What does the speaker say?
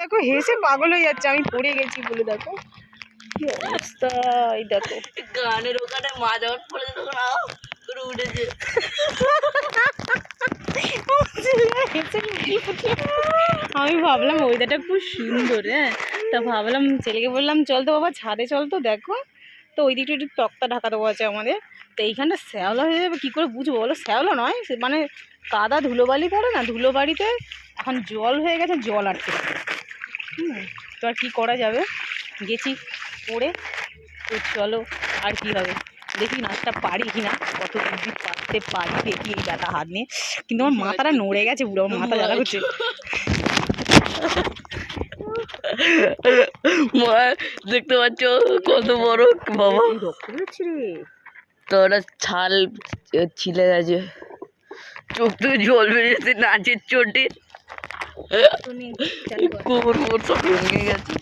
দেখো হেসে পাগল হয়ে যাচ্ছে, আমি পড়ে গেছি বলে। দেখো কি অবস্থা, এই দেখো গানের ওখানে মা যখন পড়েছে তখন করে উঠেছে। আমি ভাবলাম ওয়েদারটা খুব সুন্দর, হ্যাঁ, তা ভাবলাম ছেলেকে বললাম চল তো বাবা ছাদে চল তো। দেখো তো ওই দিকটা একটু তক্তা ঢাকা দেওয়া আছে আমাদের, তো এইখানটা শ্যাওলা হয়ে যাবে কী করে বুঝবো বলো? শ্যাওলা নয়, মানে কাদা ধুলোবালি পড়ে না, ধুলোবাড়িতে এখন জল হয়ে গেছে, জল আটকে থাকে। তো আর কী করা যাবে, গেছি পড়ে। তো চলো আর কি হবে, দেখি নাচটা পারি কি না, কত অবধি পারতে পারি দেখি এই ব্যথা হাত নিয়ে। কিন্তু আমার মাথাটা নড়ে গেছে পুরো, আমার মাথা জ্বালা করছে। দেখতে পাচ্ছ কত বড় বাবা, রক্ত বেরোচ্ছে রে। তো ওটা ছাল ছিলে গেছে, চোখ থেকে জল বেরিয়েছে নাচের চোটে, কোমর সব ভেঙে গেছে।